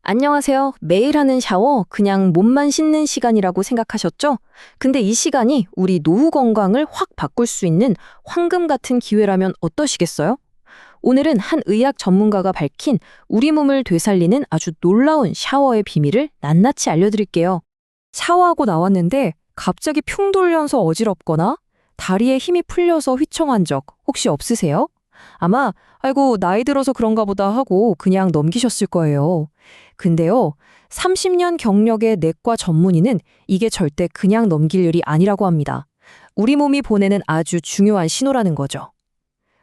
안녕하세요. 매일 하는 샤워, 그냥 몸만 씻는 시간이라고 생각하셨죠? 근데 이 시간이 우리 노후 건강을 확 바꿀 수 있는 황금 같은 기회라면 어떠시겠어요? 오늘은 한 의학 전문가가 밝힌 우리 몸을 되살리는 아주 놀라운 샤워의 비밀을 낱낱이 알려드릴게요. 샤워하고 나왔는데 갑자기 흉 돌려서 어지럽거나 다리에 힘이 풀려서 휘청한 적 혹시 없으세요? 아마 아이고 나이 들어서 그런가 보다 하고 그냥 넘기셨을 거예요. 근데요, 30년 경력의 내과 전문의는 이게 절대 그냥 넘길 일이 아니라고 합니다. 우리 몸이 보내는 아주 중요한 신호라는 거죠.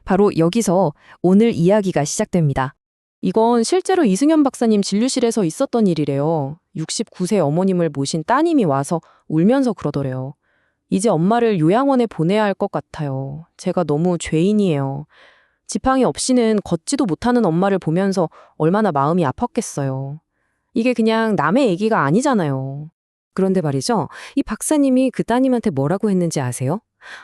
바로 여기서 오늘 이야기가 시작됩니다. 이건 실제로 이승현 박사님 진료실에서 있었던 일이래요. 69세 어머님을 모신 따님이 와서 울면서 그러더래요. 이제 엄마를 요양원에 보내야 할 것 같아요. 제가 너무 죄인이에요. 지팡이 없이는 걷지도 못하는 엄마를 보면서 얼마나 마음이 아팠겠어요. 이게 그냥 남의 얘기가 아니잖아요. 그런데 말이죠. 이 박사님이 그 따님한테 뭐라고 했는지 아세요?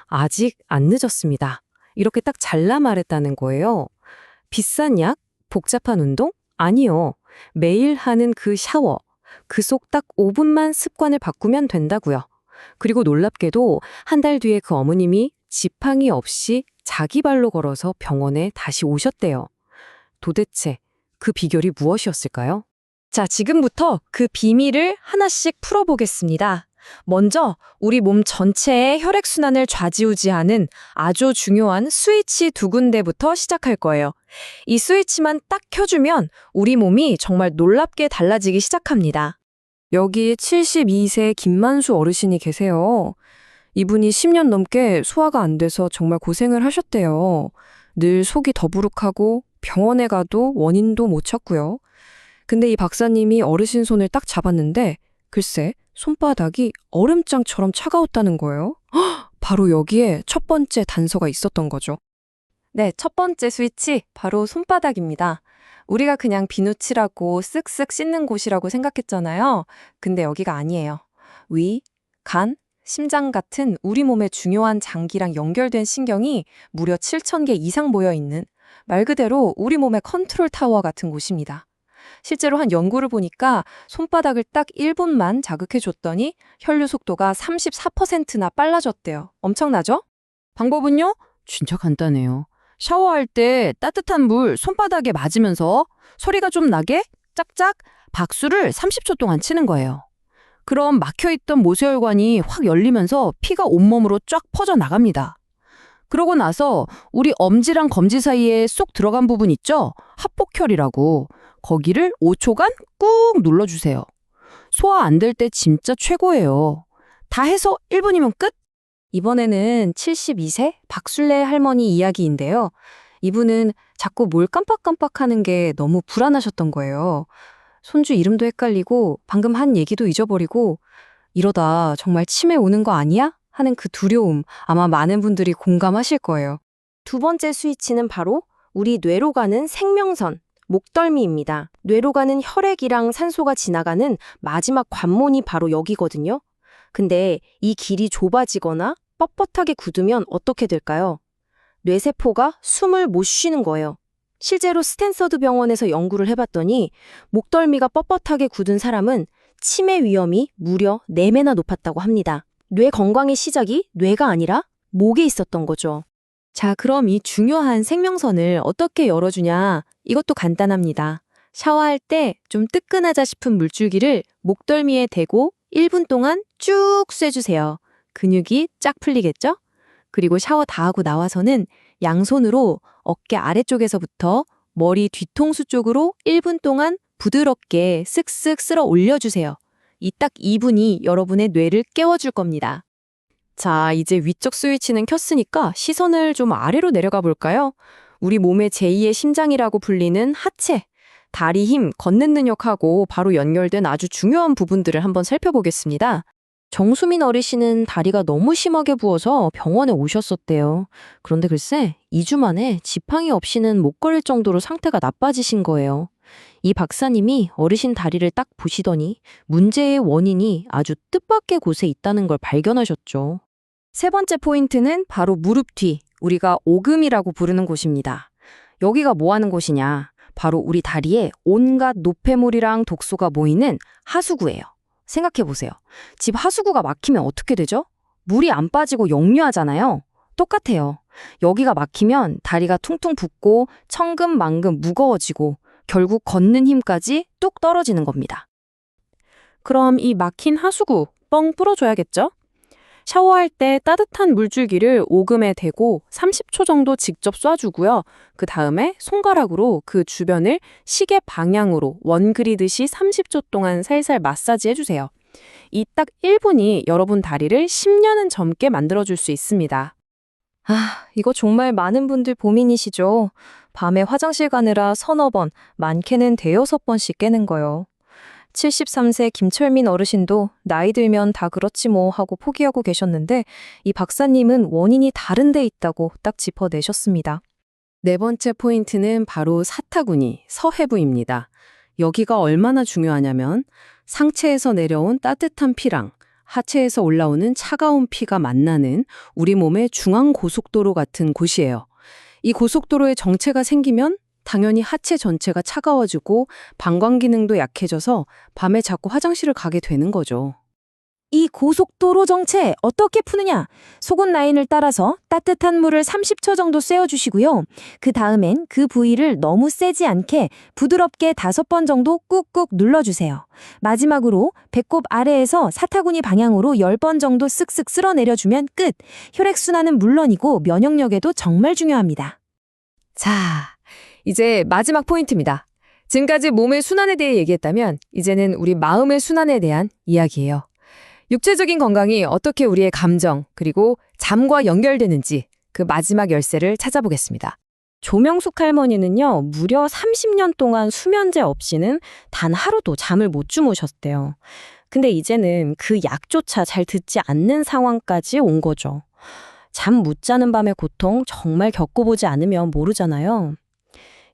아직 안 늦었습니다. 이렇게 딱 잘라 말했다는 거예요. 비싼 약? 복잡한 운동? 아니요. 매일 하는 그 샤워. 그 속 딱 5분만 습관을 바꾸면 된다고요. 그리고 놀랍게도 한 달 뒤에 그 어머님이 지팡이 없이 자기 발로 걸어서 병원에 다시 오셨대요. 도대체 그 비결이 무엇이었을까요? 자, 지금부터 그 비밀을 하나씩 풀어보겠습니다. 먼저 우리 몸 전체의 혈액순환을 좌지우지하는 아주 중요한 스위치 두 군데부터 시작할 거예요. 이 스위치만 딱 켜주면 우리 몸이 정말 놀랍게 달라지기 시작합니다. 여기 72세 김만수 어르신이 계세요. 이분이 10년 넘게 소화가 안 돼서 정말 고생을 하셨대요. 늘 속이 더부룩하고 병원에 가도 원인도 못 찾고요. 근데 이 박사님이 어르신 손을 딱 잡았는데 글쎄 손바닥이 얼음장처럼 차가웠다는 거예요. 헉, 바로 여기에 첫 번째 단서가 있었던 거죠. 네, 첫 번째 스위치 바로 손바닥입니다. 우리가 그냥 비누칠하고 쓱쓱 씻는 곳이라고 생각했잖아요. 근데 여기가 아니에요. 위, 간, 심장 같은 우리 몸의 중요한 장기랑 연결된 신경이 무려 7,000개 이상 모여있는 말 그대로 우리 몸의 컨트롤 타워 같은 곳입니다. 실제로 한 연구를 보니까 손바닥을 딱 1분만 자극해줬더니 혈류 속도가 34%나 빨라졌대요. 엄청나죠? 방법은요? 진짜 간단해요. 샤워할 때 따뜻한 물 손바닥에 맞으면서 소리가 좀 나게 짝짝 박수를 30초 동안 치는 거예요. 그럼 막혀있던 모세혈관이 확 열리면서 피가 온몸으로 쫙 퍼져나갑니다. 그러고 나서 우리 엄지랑 검지 사이에 쏙 들어간 부분 있죠? 합복혈이라고. 거기를 5초간 꾹 눌러주세요. 소화 안 될 때 진짜 최고예요. 다 해서 1분이면 끝? 이번에는 72세 박술래 할머니 이야기인데요. 이분은 자꾸 뭘 깜빡깜빡하는 게 너무 불안하셨던 거예요. 손주 이름도 헷갈리고 방금 한 얘기도 잊어버리고 이러다 정말 치매 오는 거 아니야? 하는 그 두려움 아마 많은 분들이 공감하실 거예요. 두 번째 스위치는 바로 우리 뇌로 가는 생명선, 목덜미입니다. 뇌로 가는 혈액이랑 산소가 지나가는 마지막 관문이 바로 여기거든요. 근데 이 길이 좁아지거나 뻣뻣하게 굳으면 어떻게 될까요? 뇌세포가 숨을 못 쉬는 거예요. 실제로 스탠서드 병원에서 연구를 해봤더니 목덜미가 뻣뻣하게 굳은 사람은 치매 위험이 무려 4배나 높았다고 합니다. 뇌 건강의 시작이 뇌가 아니라 목에 있었던 거죠. 자, 그럼 이 중요한 생명선을 어떻게 열어주냐? 이것도 간단합니다. 샤워할 때 좀 뜨끈하자 싶은 물줄기를 목덜미에 대고 1분 동안 쭉 쐬주세요. 근육이 쫙 풀리겠죠? 그리고 샤워 다 하고 나와서는 양손으로 어깨 아래쪽에서부터 머리 뒤통수 쪽으로 1분 동안 부드럽게 쓱쓱 쓸어 올려주세요. 이 딱 2분이 여러분의 뇌를 깨워줄 겁니다. 자, 이제 위쪽 스위치는 켰으니까 시선을 좀 아래로 내려가 볼까요? 우리 몸의 제2의 심장이라고 불리는 하체, 다리 힘, 걷는 능력하고 바로 연결된 아주 중요한 부분들을 한번 살펴보겠습니다. 정수민 어르신은 다리가 너무 심하게 부어서 병원에 오셨었대요. 그런데 글쎄, 2주 만에 지팡이 없이는 못 걸을 정도로 상태가 나빠지신 거예요. 이 박사님이 어르신 다리를 딱 보시더니 문제의 원인이 아주 뜻밖의 곳에 있다는 걸 발견하셨죠. 세 번째 포인트는 바로 무릎 뒤, 우리가 오금이라고 부르는 곳입니다. 여기가 뭐 하는 곳이냐? 바로 우리 다리에 온갖 노폐물이랑 독소가 모이는 하수구예요. 생각해 보세요. 집 하수구가 막히면 어떻게 되죠? 물이 안 빠지고 역류하잖아요. 똑같아요. 여기가 막히면 다리가 퉁퉁 붓고 천근만근 무거워지고 결국 걷는 힘까지 뚝 떨어지는 겁니다. 그럼 이 막힌 하수구 뻥 뚫어줘야겠죠? 샤워할 때 따뜻한 물줄기를 오금에 대고 30초 정도 직접 쏴주고요. 그 다음에 손가락으로 그 주변을 시계 방향으로 원 그리듯이 30초 동안 살살 마사지 해주세요. 이 딱 1분이 여러분 다리를 10년은 젊게 만들어줄 수 있습니다. 이거 정말 많은 분들 고민이시죠? 밤에 화장실 가느라 서너 번, 많게는 대여섯 번씩 깨는 거요. 73세 김철민 어르신도 나이 들면 다 그렇지 뭐 하고 포기하고 계셨는데 이 박사님은 원인이 다른 데 있다고 딱 짚어내셨습니다. 네 번째 포인트는 바로 사타구니, 서해부입니다. 여기가 얼마나 중요하냐면 상체에서 내려온 따뜻한 피랑 하체에서 올라오는 차가운 피가 만나는 우리 몸의 중앙고속도로 같은 곳이에요. 이 고속도로에 정체가 생기면 당연히 하체 전체가 차가워지고 방광 기능도 약해져서 밤에 자꾸 화장실을 가게 되는 거죠. 이 고속도로 정체 어떻게 푸느냐? 속옷 라인을 따라서 따뜻한 물을 30초 정도 쐬어주시고요. 그 다음엔 그 부위를 너무 세지 않게 부드럽게 5번 정도 꾹꾹 눌러주세요. 마지막으로 배꼽 아래에서 사타구니 방향으로 10번 정도 쓱쓱 쓸어내려주면 끝! 혈액순환은 물론이고 면역력에도 정말 중요합니다. 자, 이제 마지막 포인트입니다. 지금까지 몸의 순환에 대해 얘기했다면 이제는 우리 마음의 순환에 대한 이야기예요. 육체적인 건강이 어떻게 우리의 감정 그리고 잠과 연결되는지 그 마지막 열쇠를 찾아보겠습니다. 조명숙 할머니는요, 무려 30년 동안 수면제 없이는 단 하루도 잠을 못 주무셨대요. 근데 이제는 그 약조차 잘 듣지 않는 상황까지 온 거죠. 잠 못 자는 밤의 고통 정말 겪어보지 않으면 모르잖아요.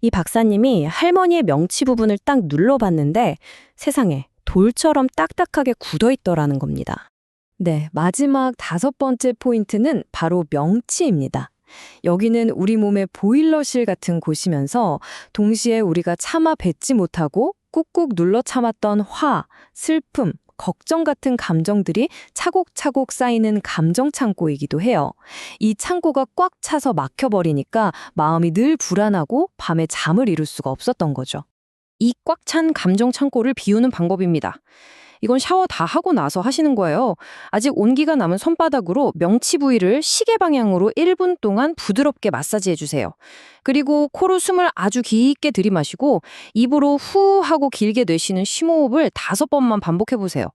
이 박사님이 할머니의 명치 부분을 딱 눌러봤는데 세상에 돌처럼 딱딱하게 굳어있더라는 겁니다. 네, 마지막 5번째 포인트는 바로 명치입니다. 여기는 우리 몸의 보일러실 같은 곳이면서 동시에 우리가 참아 뱉지 못하고 꾹꾹 눌러 참았던 화, 슬픔, 걱정 같은 감정들이 차곡차곡 쌓이는 감정 창고이기도 해요. 이 창고가 꽉 차서 막혀버리니까 마음이 늘 불안하고 밤에 잠을 이룰 수가 없었던 거죠. 이 꽉 찬 감정 창고를 비우는 방법입니다. 이건 샤워 다 하고 나서 하시는 거예요. 아직 온기가 남은 손바닥으로 명치 부위를 시계 방향으로 1분 동안 부드럽게 마사지해 주세요. 그리고 코로 숨을 아주 깊게 들이마시고 입으로 후 하고 길게 내쉬는 심호흡을 5번만 반복해 보세요.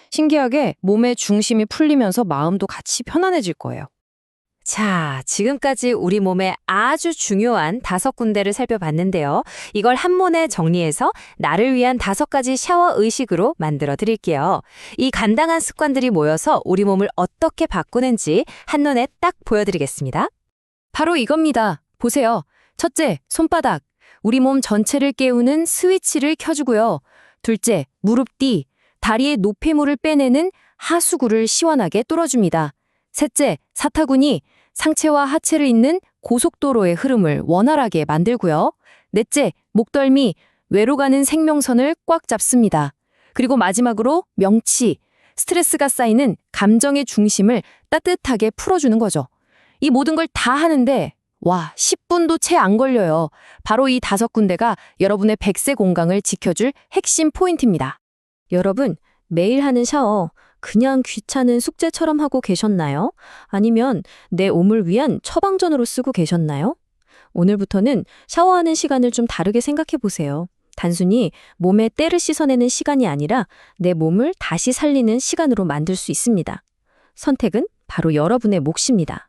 신기하게 몸의 중심이 풀리면서 마음도 같이 편안해질 거예요. 자, 지금까지 우리 몸의 아주 중요한 5군데를 살펴봤는데요. 이걸 한 번에 정리해서 나를 위한 5가지 샤워 의식으로 만들어 드릴게요. 이 간단한 습관들이 모여서 우리 몸을 어떻게 바꾸는지 한눈에 딱 보여드리겠습니다. 바로 이겁니다. 보세요. 첫째, 손바닥. 우리 몸 전체를 깨우는 스위치를 켜주고요. 둘째, 무릎 뒤. 다리의 노폐물을 빼내는 하수구를 시원하게 뚫어줍니다. 셋째, 사타구니. 상체와 하체를 잇는 고속도로의 흐름을 원활하게 만들고요. 넷째, 목덜미. 외로 가는 생명선을 꽉 잡습니다. 그리고 마지막으로 명치. 스트레스가 쌓이는 감정의 중심을 따뜻하게 풀어주는 거죠. 이 모든 걸 다 하는데 10분도 채 안 걸려요. 바로 이 5군데가 여러분의 100세 건강을 지켜줄 핵심 포인트입니다. 여러분, 매일 하는 샤워 그냥 귀찮은 숙제처럼 하고 계셨나요? 아니면 내 몸을 위한 처방전으로 쓰고 계셨나요? 오늘부터는 샤워하는 시간을 좀 다르게 생각해 보세요. 단순히 몸에 때를 씻어내는 시간이 아니라 내 몸을 다시 살리는 시간으로 만들 수 있습니다. 선택은 바로 여러분의 몫입니다.